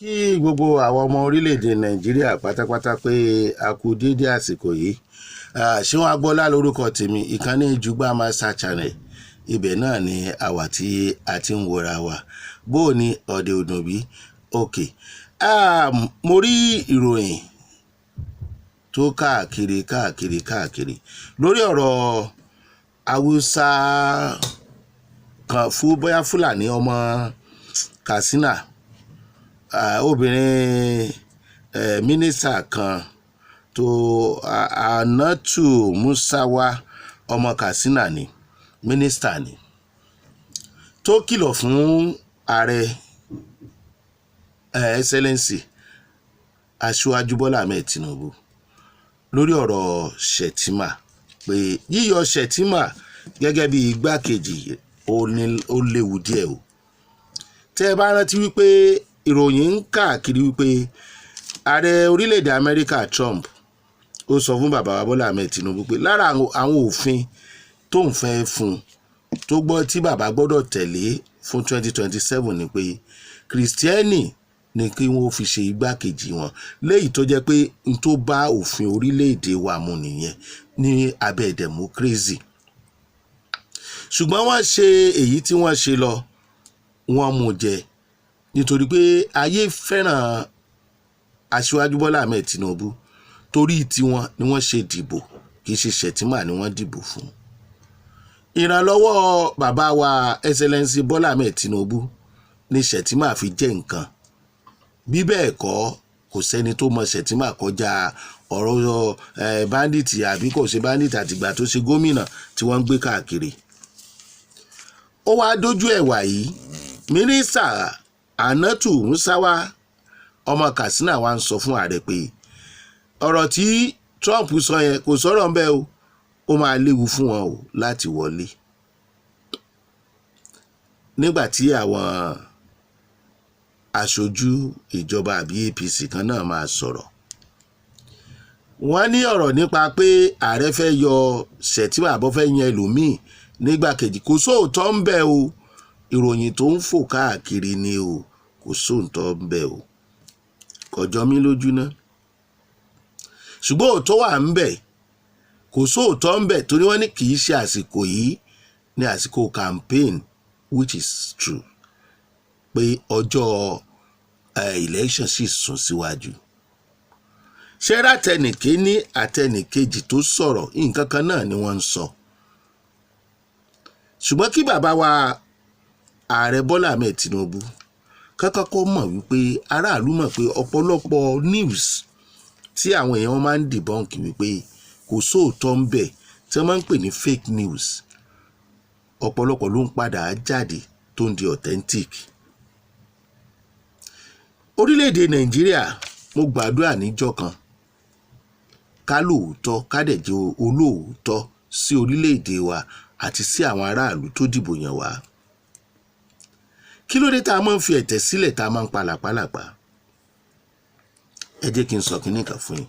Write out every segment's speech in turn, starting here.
Kí gbogbo àwọn ọmọ orílẹ̀-èdè Nàìjíríà pátápátá pé a kú déédé àsìkò yìí. Ṣéun Agbọ́lá lórúkọ tèmi, ìkànnì Jugba Master Channel, ibẹ̀ náà ni àwa tí a ti ń wòra wa. Bó o ní ọ̀dẹ̀ òdùn bí? òkè. Mo rí ìròyìn tó káàkiri lórí ọ̀rọ̀ Haúsá kan fún bóyá Fúlàní ọmọ Katsina. Obìnrin mínísítà kan tó Anatu Musawa ọmọ Katsina ni mínísítà ni tó kìlọ̀ fún ààrẹ Excellency Aṣíwájú Bọ́lá Ahmed Tinubu lórí ọ̀rọ̀ Shettima pé yíyọ Shettima gẹ́gẹ́ bí igbákejì ó léwu díẹ̀ o. Tẹ́ ẹ bá rántí wípé ìròyìn ń káàkiri wípé ààrẹ orílẹ̀-èdè Amẹ́ríkà Trump ó sọ fún bàbá wa Bọ́lá Ahmed Tinubu pé lára àwọn òfin tó ń fẹ́ fún tó gbọ́ tí bàbá gbọ́dọ̀ tẹ̀lé fún 2027 ni pé Kìrìsìtẹ́nì ni kí wọ́n fi ṣe igbákejì wọn, léyìí tó jẹ́ pé n tó bá òfin orílẹ̀-èdè wa mu nìyẹn ní abẹ́ democracy. Ṣùgbọ́n wọ́n ṣe èyí tí wọ́n ṣe lọ, wọ́n mú jẹ nítorí pé ayé fẹ́ràn Aṣíwájú Bọ́lá Ahmed Tinubu, torí tiwọn ni wọ́n ṣe dìbò, kì í ṣe Shettima ni wọ́n dìbò fún. Ìrànlọ́wọ́ bàbá wa Excellency Bọ́lá Ahmed Tinubu ni Shettima fi jẹ́ nǹkan. Bí bẹ́ẹ̀ kọ́, kò sẹ́ni tó mọ Shettima kọjá ọ̀rọ̀ bandit àbí kò ṣe bandit àtìgbà tó ṣe gómìnà tí wọ́n ń gbé káàkiri. Ó wá dójú ẹ̀wà yìí, mínísítà Anatu Musawa ọmọ Katsina wa ń sọ fún ààrẹ pé ọ̀rọ̀ tí Trump sọ yẹn kò sọ̀rọ̀ ń bẹ́ o, ó máa léwu fún wọn o láti wọlé. Nígbà tí àwọn aṣojú ìjọba àbí APC kan náà máa sọ̀rọ̀, wọ́n ní ọ̀rọ̀ nípa pé ààrẹ fẹ́ yọ Shettima àbọ̀ fẹ́ yan ẹlòmíì nígbàkejì, kò sóòótọ́ ń bẹ́ o. Ìròyìn tó ń fò káàkiri ni o, kò sóòótọ́ ń bẹ́ o, kọjọ́ mi lójú ná. Ṣùgbọ́n òótọ́ wà ń bẹ̀, kò sóòótọ́ ń bẹ̀ torí wọ́n ní kì í ṣe àsìkò yìí ní àsìkò campaign, which is true, pé ọjọ́ election sì sún síwájú. Ṣé rátẹnìkéní àtẹnìkejì tó sọ̀rọ̀ nǹkan kan náà ni wọ́n ń sọ. Ṣùgbọ́n kí bàbá wa ààrẹ Bọ́lá Ahmed Tinubu kọ́kọ́ mọ̀ wípé aráàlú mọ̀ pé ọ̀pọ̀lọpọ̀ news tí àwọn èèyàn máa ń debunk wípé kò sóòótọ́ ń bẹ̀, tí wọ́n máa ń pè ní fake news, ọ̀pọ̀lọpọ̀ ló ń padà jáde tó ń di authentic. Orílẹ̀-èdè Nàìjíríà, mo gbàdúrà níjọ́ kan ká lóòótọ́, ká dẹ̀ jẹ́ olóòótọ́ sí orílẹ̀-èdè wa àti sí àwọn aráàlú tó dìbò yàn wá. Kí ló dé tá a máa ń fi ẹ̀tẹ̀ sílẹ̀ tá a máa ń pa làpálàpá? Ẹ jẹ́ kí n sọ kínní kan fún yín.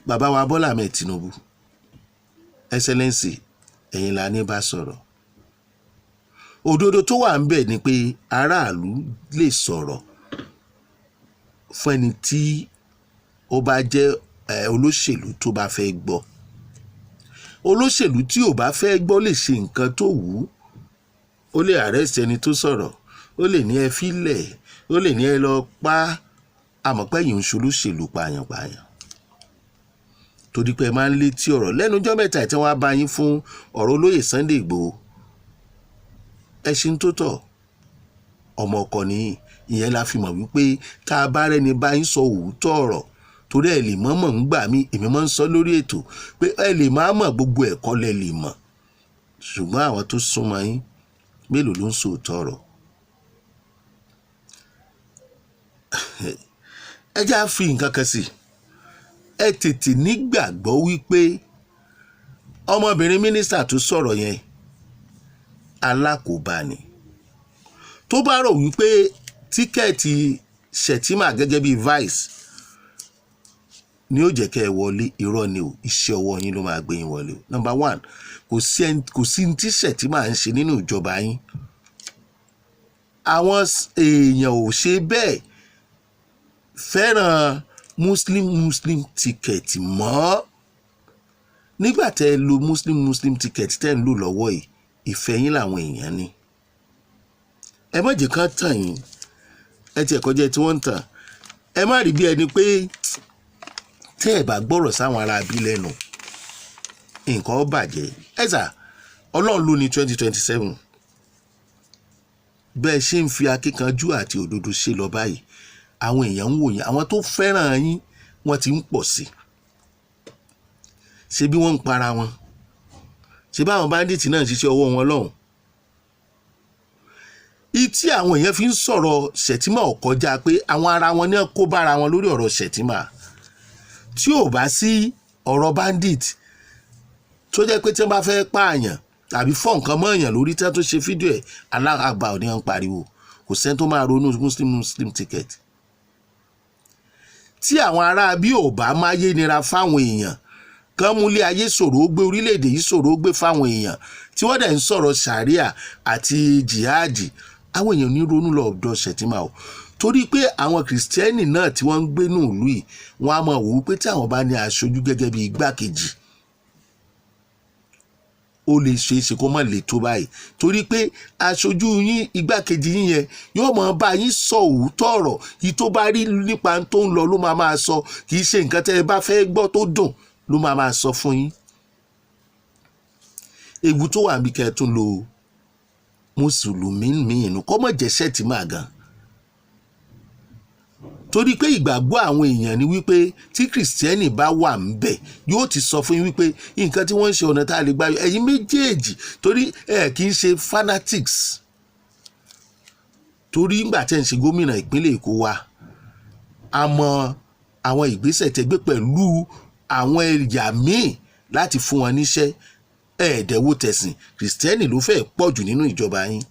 Bàbá wa Bọ́lá Ahmed Tinubu, Excellency, ẹ̀yin la ní bá sọ̀rọ̀. Òdodo tó wà ń bẹ̀ ni pé aráàlú lè sọ̀rọ̀ fún ẹni tí ó bá jẹ́ olóṣèlú tó bá fẹ́ gbọ́. Olóṣèlú tí ò bá fẹ́ gbọ́ lè ṣe nǹkan tó wù ú. Ó lè arrest ẹni tó sọ̀rọ̀, ó lè ní ẹ fílẹ̀, ó lè ní ẹ lọ pa àmọ̀pẹ́yìn oṣù olóṣèlú pààyàn. Torí pé ẹ máa ń létí ọ̀rọ̀ lẹ́nujọ́ mẹ́ta tí wọ́n á bá yín fún ọ̀rọ̀ olóyè Sunday Igboho. Ẹṣin tó tọ́ ọmọ ọkọ nìyí, ìyẹn la fi mọ̀ wípé tá a bá rẹ́ni bá yín sọ òótọ́ ọ̀rọ̀, torí ẹ lè mọ̀ọ́mọ̀ ń gbà mí, èmi máa ń sọ lórí ètò pé ẹ lè máa mọ̀ gbogbo ẹ̀kọ́ lẹ lè mọ̀, ṣùgbọ́n àwọn tó súnmọ́ yín mélòó ló ń sòótọ́ ọ̀rọ̀. Ẹ já fi nǹkan kan sí, ẹ tètè nígbàgbọ́ wípé ọmọbìnrin mínísítà tó sọ̀rọ̀ yẹn alákòóbá ni. Tó bá rò wípé tíkẹ́ẹ̀tì Shettima gẹ́gẹ́ bí vice ni ó jẹ́ kẹ́ ẹ wọlé, irọ́ ni o, iṣẹ́ ọwọ́ yín ló máa gbé yín wọlé o. Number one, kò sí tí Shettima ń ṣe nínú ìjọba yín. àwọn èèyàn ò ṣe bẹ́ẹ̀ fẹ́ràn muslim ticket mọ́. Nígbà tẹ́ ẹ lo muslim ticket tẹ́ ń lò lọ́wọ́ yìí, ìfẹ́ yín làwọn èèyàn ní. Ẹ má jẹ́ kán tàn yín, ẹ tiẹ̀ kọjá tí wọ́n ń tàn. Ẹ má rí bí ẹni pé tẹ́ ẹ bá gbọ́rọ̀ sáwọn ará bí lẹ́nu nǹkan ó bàjẹ́. Ẹ sà, Ọlọ́run ló ní 2027. Bẹ́ẹ̀ ṣe ń fi akíkanjú àti òdodo ṣe lọ báyìí, àwọn èèyàn ń wò yín, àwọn tó fẹ́ràn yín wọ́n ti ń pọ̀ sí i. Ṣé bí wọ́n ń para wọn? Ṣé báwọn bandits náà ń ṣiṣẹ́ ọwọ́ wọn lọ́hùn? Ìtí àwọn èèyàn fi ń sọ̀rọ̀ Shettima ò kọjá pé àwọn ara wọn ní kó bára wọn lórí ọ̀rọ̀ Shettima. Tí ò bá sí ọ̀rọ̀ bandit tó jẹ́ pé tí wọ́n bá fẹ́ pààyàn tàbí fọ́ nǹkan mọ́ èèyàn lórí tí wọ́n tó ṣe fídíò ẹ̀, aláàbà ò ní wọn pariwo, kò sẹ́ni tó máa ronú muslim ticket. Tí àwọn ará bí ò bá máyé nira fáwọn èèyàn, kán múlé ayé ṣòro ó gbé, orílẹ̀-èdè yìí ṣòro ó gbé fáwọn èèyàn, tí wọ́n dẹ̀ ń sọ̀rọ̀ sharia àti jihadi, àwọn èèyàn ní ronú lọ ọ̀dọ̀ Shettima o. Torí pé àwọn kìrìsìtẹ́nì náà tí wọ́n ń gbé ní ìlú yìí, wọ́n á máa wò ó pé tí àwọn bá ní aṣojú gẹ́gẹ́ bí igbákejì, ó lè ṣe é ṣe kó má lè tó báyìí. Torí pé aṣojú yín, igbákejì yín yẹn yóò máa bá yín sọ òótọ́ ọ̀rọ̀, yìí tó bá rí nípa tó ń lọ ló máa sọ, kì í ṣe nǹkan tẹ́ ẹ bá fẹ́ gbọ́ tó dùn ló máa sọ fún yín. Ewu tó wà níbi kẹ́ ẹ tún lo mùsùlùmí mìíràn kọ́ mọ̀ jẹ́ Shettima gan. Torí pé ìgbàgbọ́ àwọn èèyàn ni wípé tí kìrìsìtẹ́nì bá wà ńbẹ̀ yóò ti sọ fún yín wípé nǹkan tí wọ́n ń ṣe ọ̀nà tá a lè gbà yọ ẹ̀yin méjèèjì, torí ẹ̀ kì í ṣe fanatics. Torí ńgbà tẹ́ ń ṣe gómìnà ìpínlẹ̀ Èkó wa, a mọ àwọn ìgbésẹ̀ tẹ́ gbé pẹ̀lú àwọn ẹ̀yà míì láti fún wọn níṣẹ́. Ẹ̀ẹ́dẹ̀wò tẹ̀sìn kìrìsìtẹ́nì ló fẹ́ pọ̀ jù nínú ìjọba yín.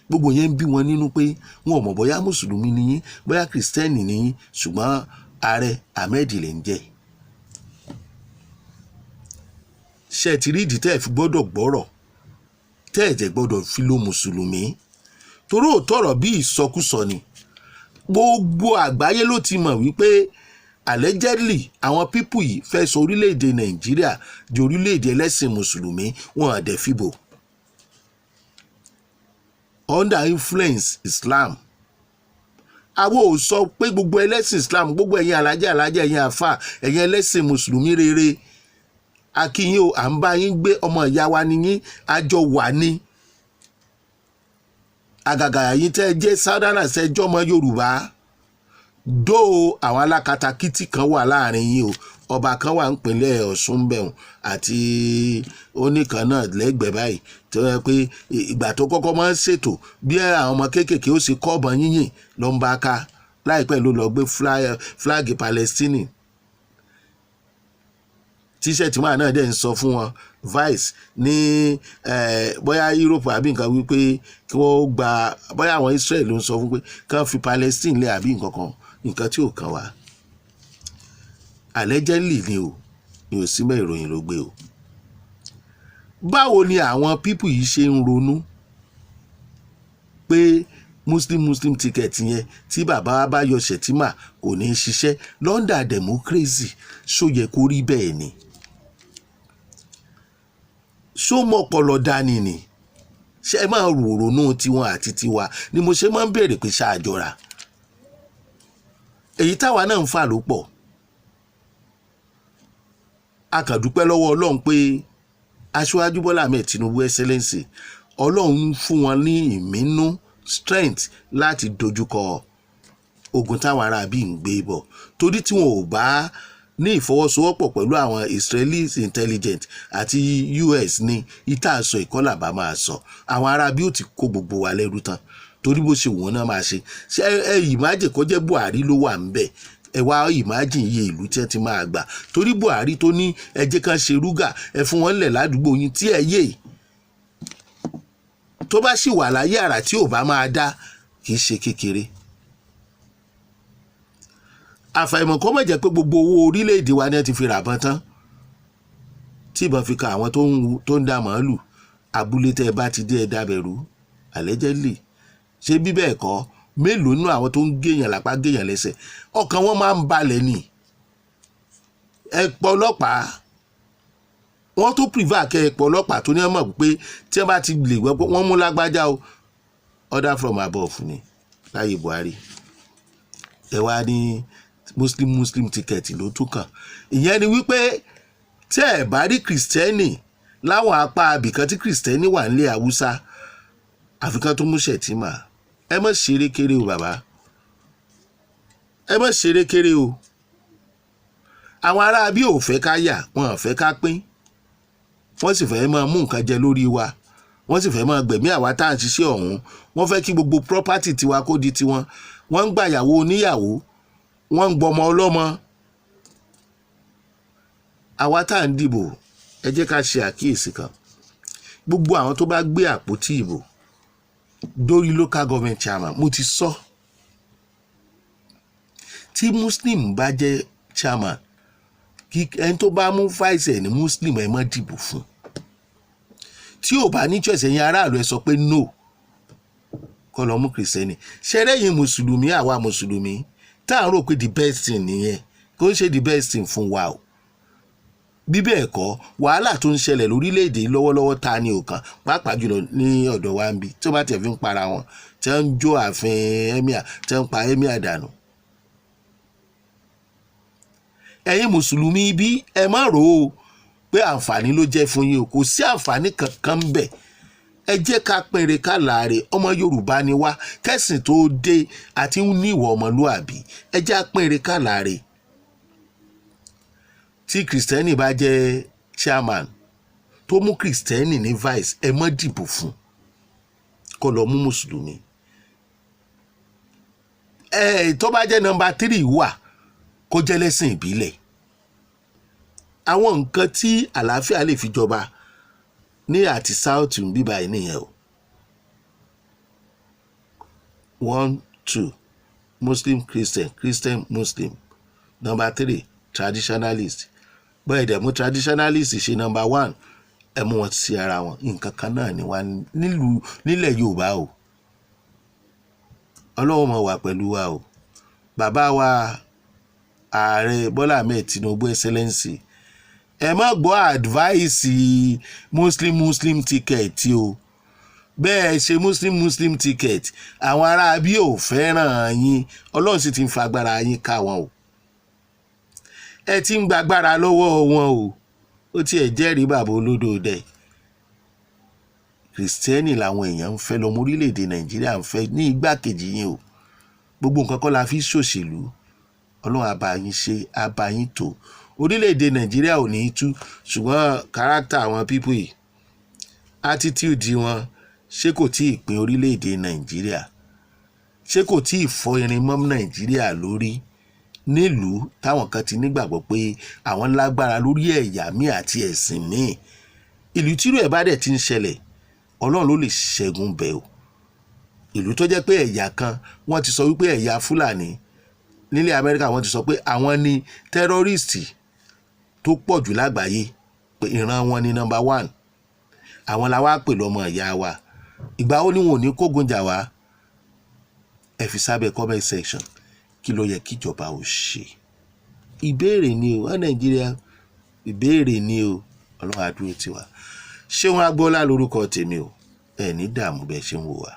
Gbogbo yẹn ń bí wọn nínú pé wọn ò mọ̀ bóyá mùsùlùmí ni yín, bóyá kìrìsìtẹ́nì ni yín, ṣùgbọ́n ààrẹ Ahmed lè ń jẹ́. Ṣé ẹ ti rí ìdí tẹ́ ẹ fi gbọ́dọ̀ gbọ́rọ̀, tẹ́ ẹ jẹ́ gbọ́dọ̀ fi lo mùsùlùmí? Torí òótọ́ ọ̀rọ̀ bí ìsọkúsọ ni. Gbogbo àgbáyé ló ti mọ̀ wípé allegedly àwọn pípù yìí fẹ́ sọ orílẹ̀-èdè Nàìjíríà di orílẹ̀-èdè ẹlẹ́sìn mùsùlùmí, wọn àdẹ̀ fìbò. Under influence Islam. Àwọn ò sọ pé gbogbo ẹlẹ́sìn Islam, gbogbo ẹ̀yin alájà ẹ̀yin àfà, ẹ̀yin ẹlẹ́sìn mùsùlùmí rere, akínyìn o, à ń bá yín gbé, ọmọ ìyá wa ni yín, àjọ wà ní. Àgàgà yín tẹ́ ẹ jẹ́ Southerners, ẹ jẹ́ ọmọ Yorùbá. Dó àwọn alákatakítí kan wà láàrin yín o, ọba kan wà nípínlẹ̀ Ọ̀ṣun bẹ̀rùn àti oníkan náà lẹ́gbẹ̀ẹ́ báyìí, tó yẹ pé ìgbà tó kọ́kọ́ máa ń ṣètò bí àwọn ọmọ kéékèèké ó ṣe kọ́ọ̀bọ̀n yínyìn ló ń bá ká, láìpẹ́ ló lọ gbé flag Palestine. Shettima náà dẹ̀ ń sọ fún wọn vice ní bóyá Europe àbí nǹkan wípé kí wọ́n gba, bóyá àwọn Israel ló ń sọ fún pé kán fi Palestine lé àbí nǹkan tí ò kàn wá. Allegedly ni o, ni ò sí mẹ́ ìròyìn ló gbé o. Báwo ni àwọn pípù yìí ṣe ń ronú pé muslim ticket yẹn tí bàbá wa bá yọ Shettima kò ní í ṣiṣẹ́ London democracy? Ṣó yẹ kó rí bẹ́ẹ̀ ni? Ṣó mọ́pọlọ dání ni? Ṣé ẹ máa ronú tiwọn àti tiwa ni mo ṣe máa ń béèrè pé ṣáàjọra. Èyí táwa náà ń fà ló pọ̀. A kàn dúpẹ́ lọ́wọ́ Ọlọ́run pé Aṣíwájú Bọ́lá Ahmed Tinubu Excellency, Ọlọ́run fún wọn ní ìmínú strength láti dojúkọ ogun táwọn ará bí ń gbé bọ̀. Torí tí wọn ò bá ní ìfọwọ́sowọ́pọ̀ pẹ̀lú àwọn Israelis intelligent àti US ní ìta àsọ ìkọlà bá máa sọ, àwọn ará bí ó ti kó gbogbo wa lẹ́rú tán. Torí bó ṣe wọ́n náà máa ṣe. Ṣé ẹ ìmájì kó jẹ́ Buhari ló wà ń bẹ̀? Ẹ wá ìmájì iye ìlú tí ẹ ti máa gbà. Torí Buhari tó ní ẹ jẹ́ kán ṣe rúgà, ẹ fún wọn lẹ̀ ládùúgbò yín tí ẹ yé. Tó bá sì wà láyé àrà tí ò bá máa dá, kì í ṣe kékeré. Àfàìmọ̀ kó má jẹ́ pé gbogbo owó orílẹ̀-èdè wa ni ẹ ti fi rà bọ́n tán, tí ìbọn fi ka àwọn tó ń dá màálù. Abúlé tẹ́ ẹ bá ti dé ẹ dábẹ̀rú allegedly. Ṣé bí bẹ́ẹ̀ kọ́ mélòó nínú àwọn tó ń gèèyàn lápá gèèyàn lẹ́sẹ̀ ọkàn wọn máa ń balẹ̀ ni. ẹ̀pọ̀ ọlọ́pàá wọ́n tó prefer kẹ́ ẹ̀pọ̀ ọlọ́pàá tó ní ọmọ pé tí wọ́n bá ti lè gbọ́ pé wọ́n mú lágbájá o order from above ni láyé Buhari. ẹ wá ní muslim ticket ló tún kàn. ìyẹn ni wípé tí ẹ bá rí kìrìsìtẹ́nì láwọn apá abìkan tí kìrìsìtẹ́nì wà nílé Haúsá àfikán tó mú Shettima. ẹ má ṣeré kéré o bàbá, ẹ má ṣeré kéré o. àwọn ará bí ò fẹ́ ká yà wọn ò fẹ́ ká pín, wọ́n sì fẹ́ máa mú nǹkan jẹ lórí wa, wọ́n sì fẹ́ máa gbẹ̀mí àwa tá à ń ṣiṣẹ́ ọ̀hún. wọ́n fẹ́ kí gbogbo property tiwa kó di tiwọn. wọ́n ń gbàyàwó oníyàwó, wọ́n ń gbọmọ ọlọ́mọ. àwa tá à ń dìbò ẹ jẹ́ ká ṣe àkíyèsí kan. gbogbo àwọn tó bá gbé àpótí ìbò dórí local government chairman, mo ti sọ, tí muslim bá jẹ́ chairman, ẹni tó bá mú vice ẹ̀ ní muslim ẹ má dìbò fún. tí ò bá ní choice ẹ̀yin aráàlú ẹ sọ pé no kọ́ lọ mú kìrìsìtẹ́nì. ṣẹlẹ́yìn mùsùlùmí àwa mùsùlùmí tá à ń rò pé the best thing nìyẹn, kò ń ṣe the best thing fún wa o. bí bẹ́ẹ̀ kọ́ wàhálà tó ń ṣẹlẹ̀ lórílẹ̀‐èdè lọ́wọ́lọ́wọ́ ta ni ò kàn, pàápàá jùlọ ní ọ̀dọ̀ wa ń bí tí wọ́n bá tẹ̀ fi ń para wọn, tí wọ́n ń jó ààfin emir, tí wọ́n ń pa emir dànù. ẹ̀yin mùsùlùmí bí ẹ má rò ó pé àǹfààní ló jẹ́ fún yín o, kò sí àǹfààní kankan bẹ̀. ẹ jẹ́ ká pínrin ká láre, ọmọ Yorùbá ni wá, kẹ́sìn tó dé àti ní ìwà ọmọlúàbí, ẹ jẹ́ pínrin ká láre. tí kìrìsìtẹ́nì bá jẹ́ chairman tó mú kìrìsìtẹ́nì ní vice, ẹ má dìbò fún, kó lọ mú mùsùlùmí. tó bá jẹ́ number 3 wà kó jẹ́ lẹ́sìn ìbílẹ̀. àwọn nǹkan tí àlàáfíà lè fi jọba ní àti south ń bíbá yìí nìyẹn o. 1 2 muslim christian muslim. number 3 traditionalist. bọ́ọ̀ ẹ̀dẹ̀ mú traditionalist ṣe number 1, ẹ mú wọn sí ara wọn. nǹkan kan náà ni wá nílẹ̀ Yorùbá o. Ọlọ́run máa wà pẹ̀lú wa o. bàbá wa ààrẹ Bọ́lá Ahmed Tinubu Excellency, ẹ má gbọ́ advice muslim ticket o. bẹ́ẹ̀ ṣe muslim ticket àwọn ará bí ò fẹ́ràn yín, Ọlọ́run sì ti ń fagbára yín ká wọn o. ẹ ti ń gbàgbára lọ́wọ́ wọn o. ó tiẹ̀ jẹ́rìí bàbá olódò dẹ̀. kìrìsìtẹ́nì làwọn èèyàn ń fẹ́ lọ́mọ orílẹ̀-èdè Nàìjíríà ń fẹ́ ní igbákejì yín o. gbogbo nǹkan kọ́ la fi ṣòṣèlú. Ọlọ́run àbáyín ṣe, àbáyín tó. orílẹ̀-èdè Nàìjíríà ò ní í tú, ṣùgbọ́n kárátà àwọn pípù yìí, attitude wọn, ṣé kò tí ì pín orílẹ̀-èdè Nàìjíríà? ṣé kò tí ì fọ́ irin mọ́ Nàìjíríà lórí nílùú táwọn kan ti nígbàgbọ́ pé àwọn lágbára lórí ẹ̀yà míì àti ẹ̀sìn míì? ìlú tírú ẹ̀ bá dẹ̀ ti ń ṣẹlẹ̀, Ọlọ́run ló lè ṣẹ́gun bẹ̀ o. ìlú tó jẹ́ pé ẹ̀yà kan wọ́n ti sọ wípé ẹ̀yà Fúlàní nílẹ̀ Amẹ́ríkà wọ́n ti sọ pé àwọn ni tẹ́rọ́rìstì tó pọ̀ jù lágbàáyé, pé ìran wọn ni number 1. àwọn la wá pè lọ́mọ ìyá wa. ìgbà wo ni wọn ò ní kógun jà wá? ẹ fi sábẹ́ comment section kí ló yẹ kíjọba ò ṣe. ìbéèrè ni o, wọ́n Nàìjíríà ìbéèrè ni o. Ọlọ́run á dúró tiwa. Ṣéun Agboola lórúkọ tèmi o. ẹ ní dààmú bẹ́ẹ̀ ṣe ń wò wá.